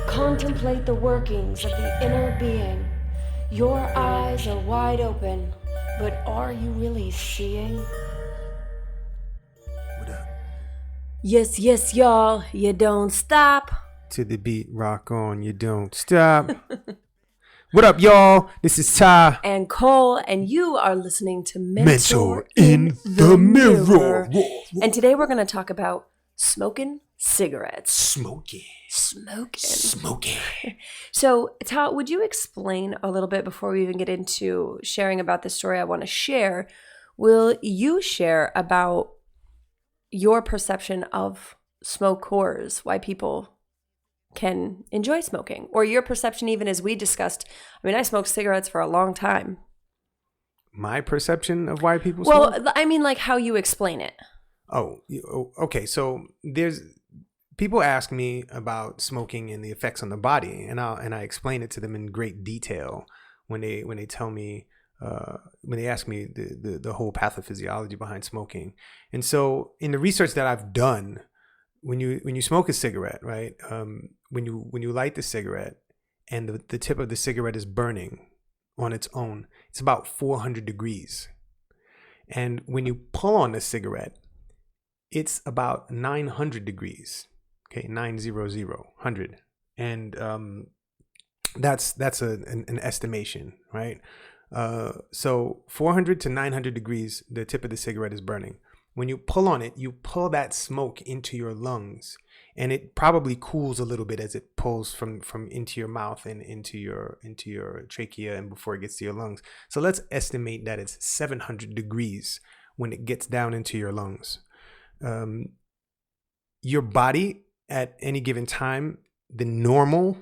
Contemplate the workings of the inner being. Your eyes are wide open, but are you really seeing? What up? Yes, yes, y'all, you don't stop. To the beat, rock on, you don't stop. What up, y'all? This is Ty. And Cole, and you are listening to Mentor in the Mirror. And today we're going to talk about smoking cigarettes. Smoking. So, Todd, would you explain a little bit before we even get into sharing about the story I want to share? Will you share about your perception of smokers, why people can enjoy smoking, or your perception even as we discussed? I mean, I smoked cigarettes for a long time. My perception of why people smoke? Well, I mean, like how you explain it. Oh, okay. So people ask me about smoking and the effects on the body, and I explain it to them in great detail when they tell me when they ask me the whole pathophysiology behind smoking. And so in the research that I've done, when you smoke a cigarette, right? When you light the cigarette and the tip of the cigarette is burning on its own, it's about 400 degrees. And when you pull on the cigarette, it's about 900 degrees. Okay, 100. And that's an estimation, right? So 400 to 900 degrees, the tip of the cigarette is burning. When you pull on it, you pull that smoke into your lungs, and it probably cools a little bit as it pulls from into your mouth and into your trachea and before it gets to your lungs. So let's estimate that it's 700 degrees when it gets down into your lungs. Your body at any given time, the normal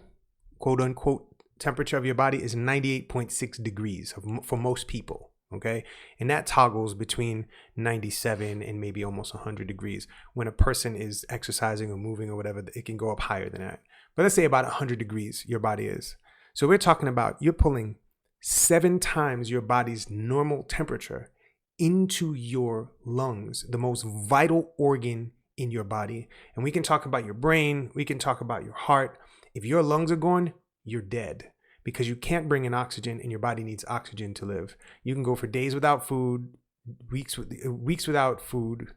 quote unquote temperature of your body is 98.6 degrees for most people. Okay. And that toggles between 97 and maybe almost 100 degrees. When a person is exercising or moving or whatever, it can go up higher than that. But let's say about 100 degrees your body is. So we're talking about you're pulling 7 times your body's normal temperature into your lungs, the most vital organ in your body. And we can talk about your brain. We can talk about your heart. If your lungs are gone, you're dead, because you can't bring in oxygen, and your body needs oxygen to live. You can go for days without food, weeks without food,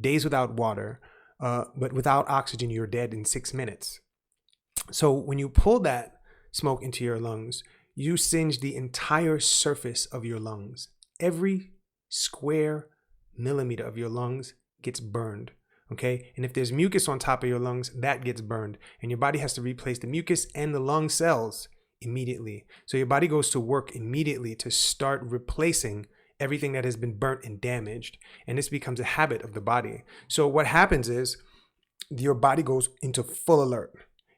days without water, but without oxygen, you're dead in 6 minutes. So when you pull that smoke into your lungs, you singe the entire surface of your lungs. Every square millimeter of your lungs gets burned. Okay. And if there's mucus on top of your lungs, that gets burned, and your body has to replace the mucus and the lung cells immediately. So your body goes to work immediately to start replacing everything that has been burnt and damaged. And this becomes a habit of the body. So what happens is your body goes into full alert,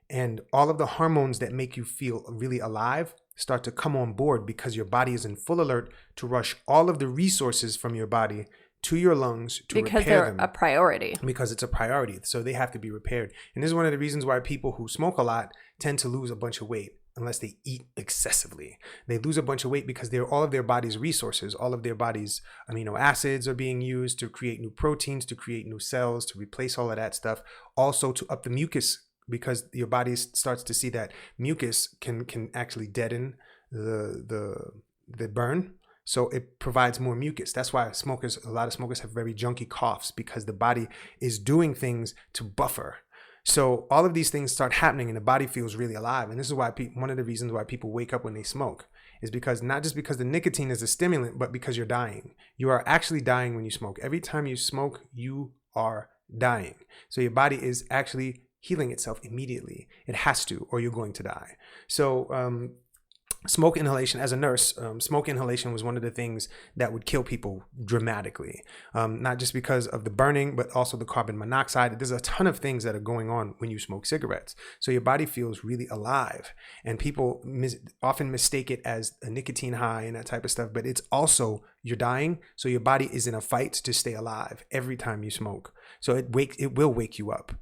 and all of the hormones that make you feel really alive start to come on board, because your body is in full alert to rush all of the resources from your body to your lungs to repair them. Because they're a priority. Because it's a priority. So they have to be repaired. And this is one of the reasons why people who smoke a lot tend to lose a bunch of weight unless they eat excessively. They lose a bunch of weight because all of their body's resources, all of their body's amino acids are being used to create new proteins, to create new cells, to replace all of that stuff. Also to up the mucus, because your body starts to see that mucus can actually deaden the burn. So it provides more mucus. That's why a lot of smokers have very junky coughs, because the body is doing things to buffer. So all of these things start happening, and the body feels really alive. And this is why one of the reasons why people wake up when they smoke is because not just because the nicotine is a stimulant, but because you're dying. You are actually dying when you smoke. Every time you smoke, you are dying. So your body is actually healing itself immediately. It has to, or you're going to die. So smoke inhalation, as a nurse, smoke inhalation was one of the things that would kill people dramatically. Not just because of the burning, but also the carbon monoxide. There's a ton of things that are going on when you smoke cigarettes. So your body feels really alive, and people often mistake it as a nicotine high and that type of stuff. But it's also, you're dying. So your body is in a fight to stay alive every time you smoke. So it will wake you up.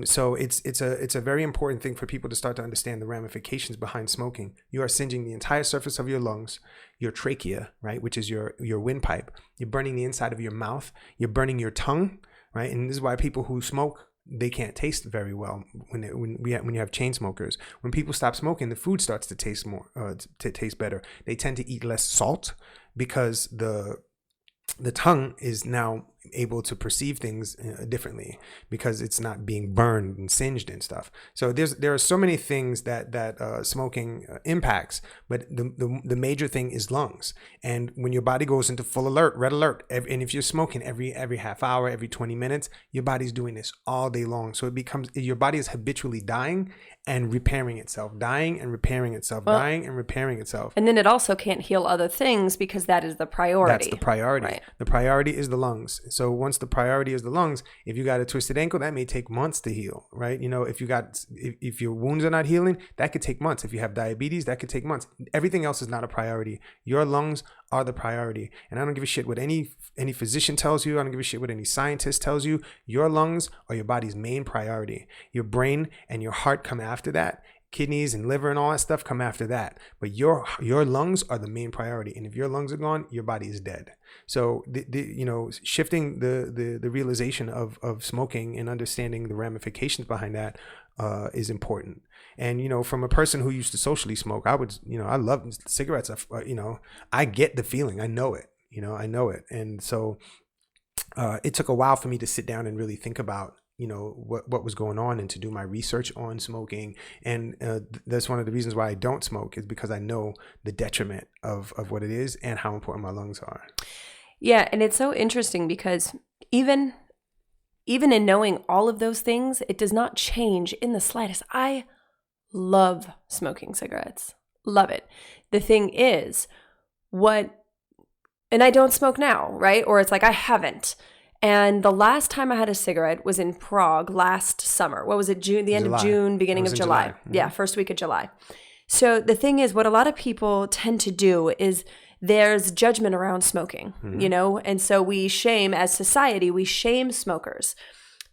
So it's a very important thing for people to start to understand the ramifications behind smoking. You are singeing the entire surface of your lungs, your trachea, right, which is your windpipe. You're burning the inside of your mouth. You're burning your tongue, right? And this is why people who smoke they can't taste very well when you have chain smokers. When people stop smoking, the food starts to taste taste better. They tend to eat less salt because the tongue is now able to perceive things differently because it's not being burned and singed and stuff. So there are so many things that smoking impacts, but the major thing is lungs. And when your body goes into full alert, red alert, and if you're smoking every half hour, every 20 minutes, your body's doing this all day long. So it becomes, your body is habitually dying and repairing itself, dying and repairing itself, dying and repairing itself. And then it also can't heal other things because that is the priority. That's the priority. Right. The priority is the lungs. So once the priority is the lungs, if you got a twisted ankle, that may take months to heal, right? You know, if your wounds are not healing, that could take months. If you have diabetes, that could take months. Everything else is not a priority. Your lungs are the priority. And I don't give a shit what any physician tells you. I don't give a shit what any scientist tells you. Your lungs are your body's main priority. Your brain and your heart come after that. Kidneys and liver and all that stuff come after that. But your lungs are the main priority. And if your lungs are gone, your body is dead. So shifting the realization of smoking and understanding the ramifications behind that is important. And from a person who used to socially smoke, I love cigarettes. I get the feeling. I know it. I know it. And so it took a while for me to sit down and really think about what was going on and to do my research on smoking. And that's one of the reasons why I don't smoke, is because I know the detriment of what it is and how important my lungs are. Yeah, and it's so interesting because even in knowing all of those things, it does not change in the slightest. I love smoking cigarettes. Love it. The thing is, and I don't smoke now, right? Or it's like I haven't. And the last time I had a cigarette was in Prague last summer. What was it? June, the end of June, beginning of July. Mm-hmm. Yeah, first week of July. So the thing is, what a lot of people tend to do is there's judgment around smoking, mm-hmm. And so we shame, as society, we shame smokers.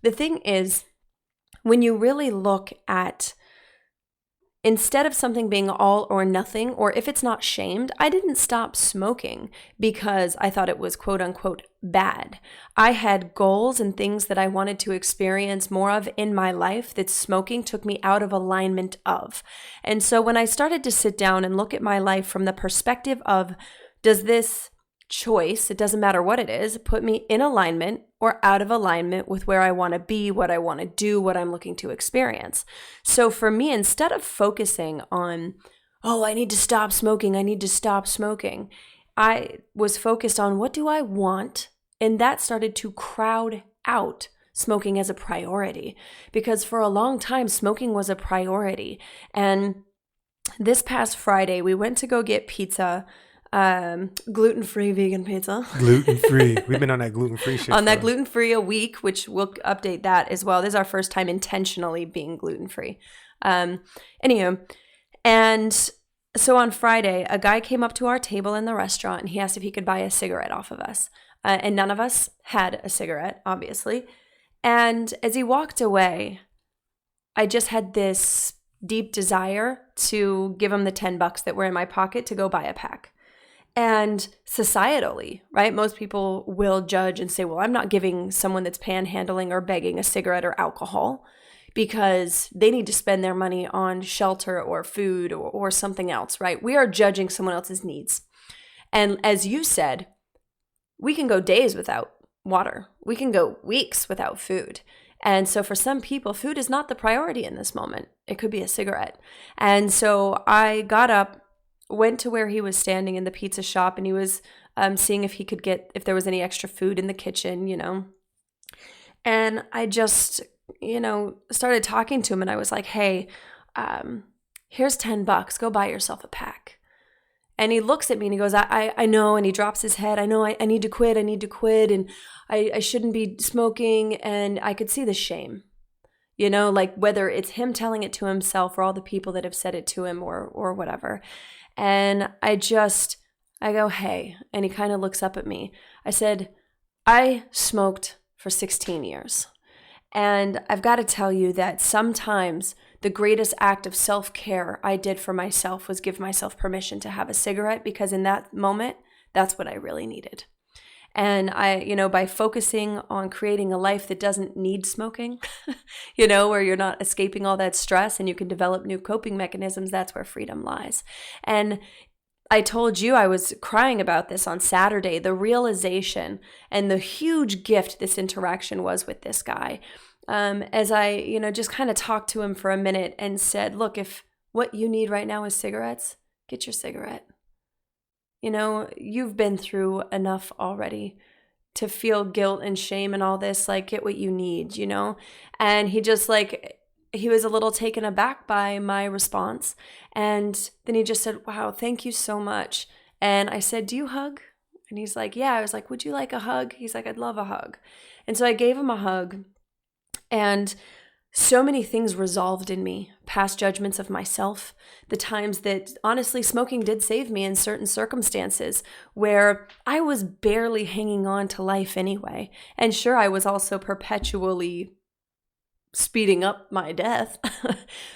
The thing is, when you really look at, instead of something being all or nothing, or if it's not shamed, I didn't stop smoking because I thought it was quote unquote bad. I had goals and things that I wanted to experience more of in my life that smoking took me out of alignment of. And so when I started to sit down and look at my life from the perspective of, does this choice, it doesn't matter what it is, put me in alignment or out of alignment with where I want to be, what I want to do, what I'm looking to experience. So for me, instead of focusing on, I need to stop smoking, I was focused on, what do I want? And that started to crowd out smoking as a priority, because for a long time, smoking was a priority. And this past Friday, we went to go get pizza, gluten-free vegan pizza. Gluten-free. We've been on that gluten-free shit. On that gluten-free a week, which we'll update that as well. This is our first time intentionally being gluten-free. Anywho, and so on Friday, a guy came up to our table in the restaurant and he asked if he could buy a cigarette off of us. And none of us had a cigarette, obviously. And as he walked away, I just had this deep desire to give him the $10 that were in my pocket to go buy a pack. And societally, right, most people will judge and say, well, I'm not giving someone that's panhandling or begging a cigarette or alcohol because they need to spend their money on shelter or food or something else, right? We are judging someone else's needs. And as you said, we can go days without water. We can go weeks without food. And so for some people, food is not the priority in this moment. It could be a cigarette. And so I got up, went to where he was standing in the pizza shop, and he was seeing if he could get, if there was any extra food in the kitchen, And I just, started talking to him, and I was like, hey, here's $10. Go buy yourself a pack. And he looks at me and he goes, I know. And he drops his head. I know I need to quit. And I shouldn't be smoking. And I could see the shame, like whether it's him telling it to himself or all the people that have said it to him or whatever. And I go, hey, and he kind of looks up at me. I said, I smoked for 16 years. And I've got to tell you that sometimes the greatest act of self-care I did for myself was give myself permission to have a cigarette, because in that moment, that's what I really needed. And by focusing on creating a life that doesn't need smoking, where you're not escaping all that stress and you can develop new coping mechanisms, that's where freedom lies. And I told you I was crying about this on Saturday, the realization and the huge gift this interaction was with this guy. As I, just kind of talked to him for a minute and said, look, if what you need right now is cigarettes, get your cigarette. You've been through enough already to feel guilt and shame and all this, like, get what you need, And he just he was a little taken aback by my response. And then he just said, wow, thank you so much. And I said, do you hug? And he's like, yeah. I was like, would you like a hug? He's like, I'd love a hug. And so I gave him a hug. And so many things resolved in me, past judgments of myself, the times that honestly smoking did save me in certain circumstances where I was barely hanging on to life anyway. And sure, I was also perpetually speeding up my death.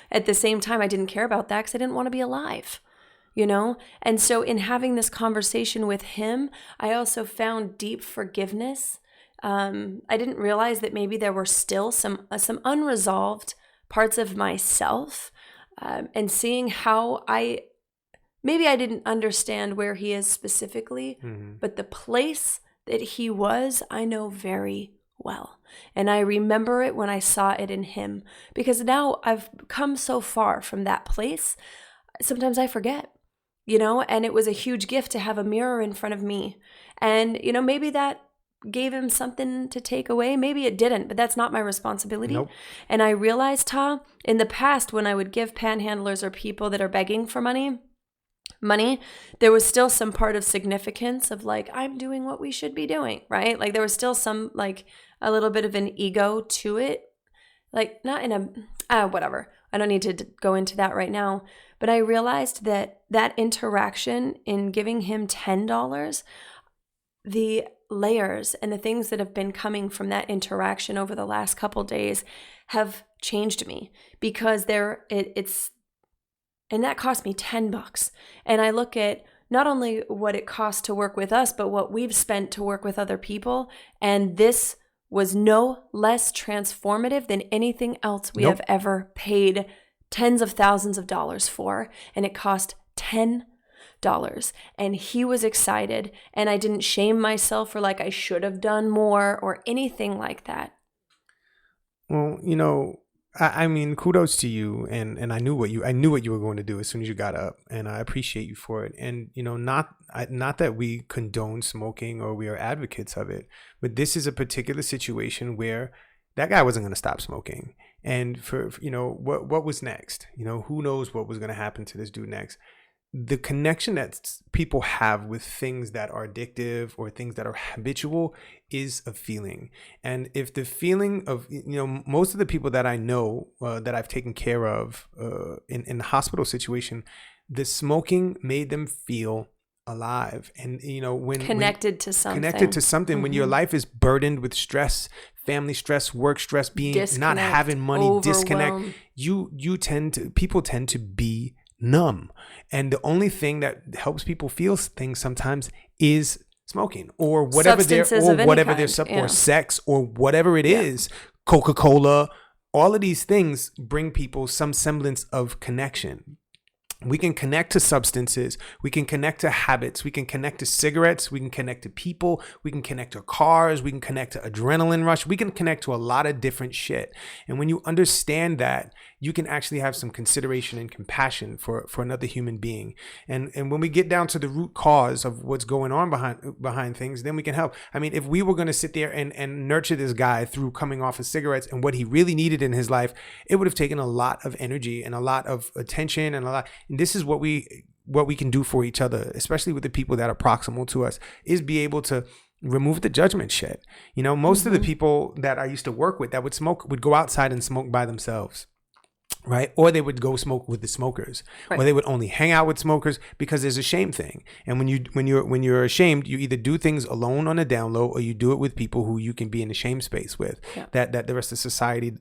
At the same time, I didn't care about that because I didn't want to be alive, And so in having this conversation with him, I also found deep forgiveness. I didn't realize that maybe there were still some unresolved parts of myself, and seeing how maybe I didn't understand where he is specifically, but the place that he was, I know very well. And I remember it when I saw it in him, because now I've come so far from that place. Sometimes I forget, and it was a huge gift to have a mirror in front of me. And, maybe that gave him something to take away. Maybe it didn't, but that's not my responsibility. Nope. And I realized, in the past, when I would give panhandlers or people that are begging for money, there was still some part of significance of I'm doing what we should be doing, right? There was still some a little bit of an ego to it, not in a whatever. I don't need to go into that right now, but I realized that interaction in giving him $10, the layers and the things that have been coming from that interaction over the last couple days have changed me, because and that cost me $10. And I look at not only what it costs to work with us, but what we've spent to work with other people. And this was no less transformative than anything else we have ever paid tens of thousands of dollars for. And it cost $10. And he was excited. And I didn't shame myself for I should have done more or anything like that. Well, I mean, kudos to you, and I knew what you were going to do as soon as you got up, and I appreciate you for it. And not that we condone smoking or we are advocates of it, but this is a particular situation where that guy wasn't going to stop smoking, and for what was next? Who knows what was going to happen to this dude next? The connection that people have with things that are addictive or things that are habitual is a feeling. And if the feeling of, most of the people that I know that I've taken care of in the hospital situation, the smoking made them feel alive. And, when connected to something, when your life is burdened with stress, family stress, work stress, not having money, disconnect, people tend to be numb. And the only thing that helps people feel things sometimes is smoking or whatever or sex or whatever it is, Coca-Cola. All of these things bring people some semblance of connection. We can connect to substances. We can connect to habits. We can connect to cigarettes. We can connect to people. We can connect to cars. We can connect to adrenaline rush. We can connect to a lot of different shit. And when you understand that, you can actually have some consideration and compassion for another human being. And when we get down to the root cause of what's going on behind things, then we can help. I mean, if we were going to sit there and nurture this guy through coming off of cigarettes and what he really needed in his life, it would have taken a lot of energy and a lot of attention and and this is what we can do for each other, especially with the people that are proximal to us, is be able to remove the judgment shit. Most of the people that I used to work with that would smoke would go outside and smoke by themselves. Right. Or they would go smoke with the smokers, right. Or they would only hang out with smokers because there's a shame thing. And when you're ashamed, you either do things alone on a down low or you do it with people who you can be in a shame space with, that the rest of society,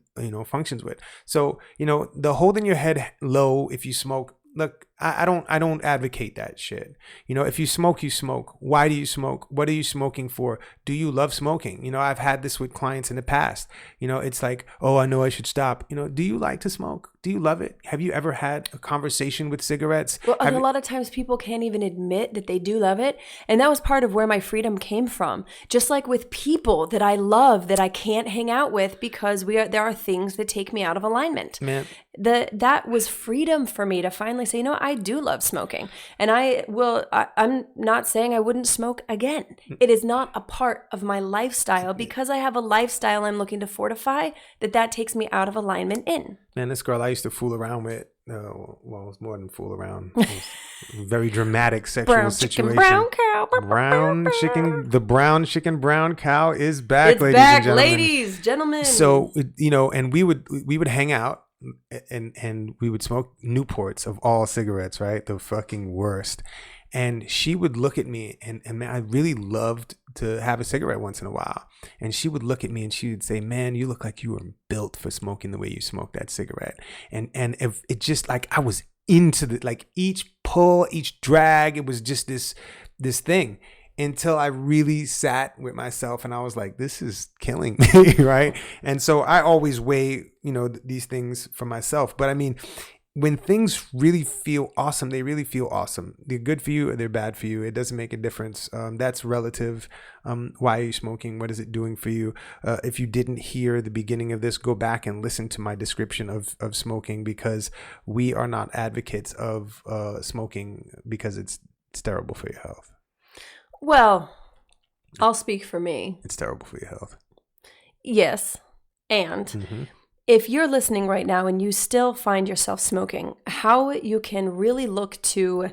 functions with. So, the holding your head low if you smoke, look, I don't advocate that shit. You know, if you smoke, you smoke. Why do you smoke? What are you smoking for? Do you love smoking? You know, I've had this with clients in the past. You know, it's like, oh, I know I should stop. You know, do you like to smoke? Do you love it? Have you ever had a conversation with cigarettes? Well, a lot of times people can't even admit that they do love it. And that was part of where my freedom came from. Just like with people that I love that I can't hang out with because there are things that take me out of alignment. Man. That was freedom for me to finally say, you know, I do love smoking. And I'm not saying I wouldn't smoke again. It is not a part of my lifestyle because I have a lifestyle I'm looking to fortify that takes me out of alignment in. Man, this girl I used to fool around with, well, it was more than fool around. It was a very dramatic sexual brown situation. Chicken, brown cow. Brown chicken, the brown chicken, brown cow is back, It's ladies back, and gentlemen. ladies, gentlemen. So, you know, and we would hang out and we would smoke Newports of all cigarettes, right? The fucking worst. And she would look at me and man, I really loved to have a cigarette once in a while. And she would look at me and she would say, man, you look like you were built for smoking the way you smoked that cigarette. And if it just like, I was into the, like each pull, each drag, it was just this thing until I really sat with myself and I was like, this is killing me. Right. And so I always weigh, you know, these things for myself. But I mean, when things really feel awesome, they really feel awesome. They're good for you or they're bad for you. It doesn't make a difference. That's relative. Why are you smoking? What is it doing for you? If you didn't hear the beginning of this, go back and listen to my description of smoking, because we are not advocates of smoking because it's terrible for your health. Well, I'll speak for me. It's terrible for your health. Yes. And if you're listening right now and you still find yourself smoking, how you can really look to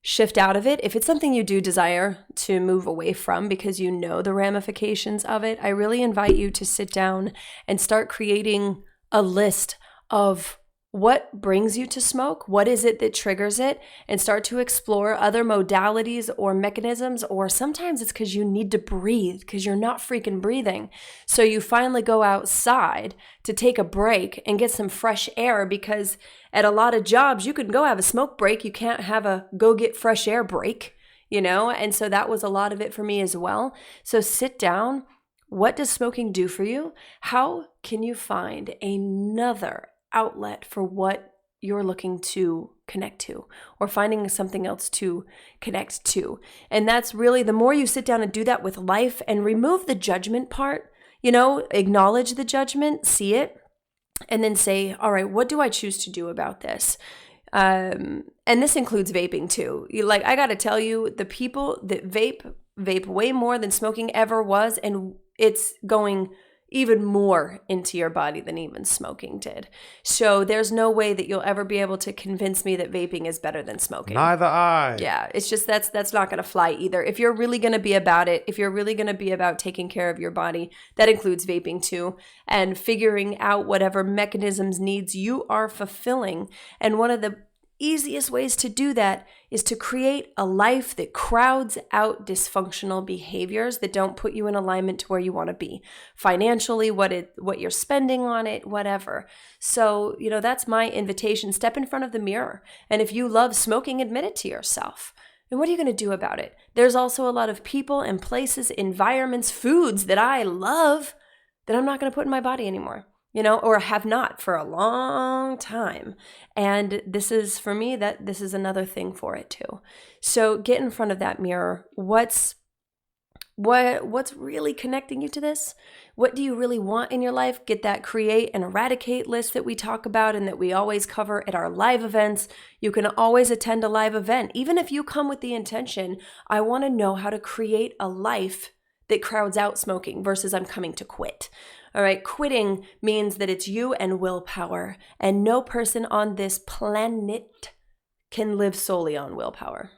shift out of it. If it's something you do desire to move away from because you know the ramifications of it, I really invite you to sit down and start creating a list of what brings you to smoke, what is it that triggers it, and start to explore other modalities or mechanisms. Or sometimes it's because you need to breathe because you're not freaking breathing. So you finally go outside to take a break and get some fresh air, because at a lot of jobs, you can go have a smoke break. You can't have a go get fresh air break, you know? And so that was a lot of it for me as well. So sit down. What does smoking do for you? How can you find another outlet for what you're looking to connect to, or finding something else to connect to? And that's really, the more you sit down and do that with life and remove the judgment part, you know, acknowledge the judgment, see it, and then say, all right, what do I choose to do about this? And this includes vaping too. I got to tell you, the people that vape way more than smoking ever was, and it's going even more into your body than even smoking did. So there's no way that you'll ever be able to convince me that vaping is better than smoking. Neither I. Yeah, it's just that's not going to fly either. If you're really going to be about it, if you're really going to be about taking care of your body, that includes vaping too, and figuring out whatever mechanisms, needs you are fulfilling. And one of the easiest ways to do that is to create a life that crowds out dysfunctional behaviors that don't put you in alignment to where you want to be financially, what you're spending on it, whatever. So, you know, that's my invitation. Step in front of the mirror. And if you love smoking, admit it to yourself. And what are you going to do about it? There's also a lot of people and places, environments, foods that I love that I'm not going to put in my body anymore, you know, or have not for a long time. And this is, for me, this is another thing for it too. So get in front of that mirror. What's really connecting you to this? What do you really want in your life? Get that create and eradicate list that we talk about and that we always cover at our live events. You can always attend a live event. Even if you come with the intention, I want to know how to create a life that crowds out smoking versus I'm coming to quit. All right, quitting means that it's you and willpower, and no person on this planet can live solely on willpower.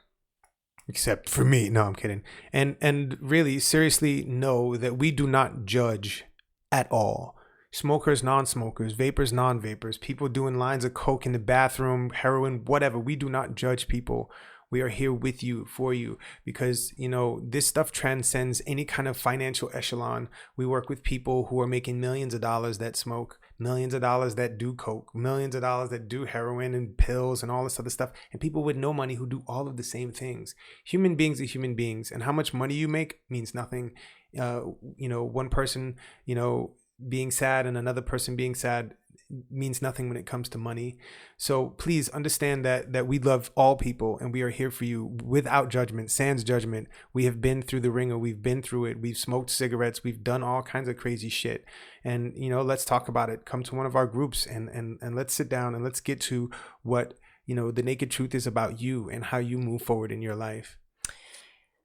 Except for me. No, I'm kidding. And really, seriously, know that we do not judge at all. Smokers, non-smokers, vapors, non-vapors, people doing lines of coke in the bathroom, heroin, whatever. We do not judge people. We are here with you, for you, because, you know, this stuff transcends any kind of financial echelon. We work with people who are making millions of dollars that smoke, millions of dollars that do coke, millions of dollars that do heroin and pills and all this other stuff, and people with no money who do all of the same things. Human beings are human beings, and how much money you make means nothing. One person, being sad and another person being sad means nothing when it comes to money. So please understand that we love all people, and we are here for you without judgment, sans judgment. We have been through the ringer. We've been through it. We've smoked cigarettes. We've done all kinds of crazy shit. And, let's talk about it. Come to one of our groups and let's sit down and let's get to what, the naked truth is about you and how you move forward in your life.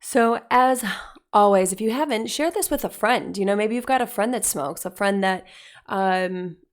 So as always, if you haven't, share this with a friend. Maybe you've got a friend that smokes, a friend that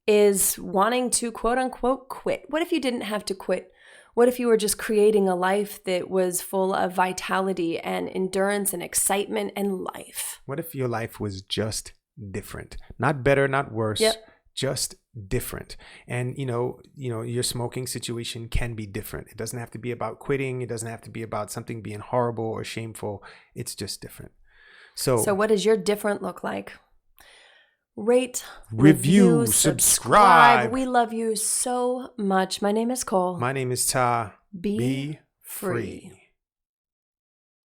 is wanting to quote unquote quit. What if you didn't have to quit? What if you were just creating a life that was full of vitality and endurance and excitement and life? What if your life was just different? Not better, not worse. Yep. Just different. And your smoking situation can be different. It doesn't have to be about quitting. It doesn't have to be about something being horrible or shameful. It's just different. So what does your different look like? Rate, review, subscribe. We love you so much. My name is Cole. My name is Ta. Be free.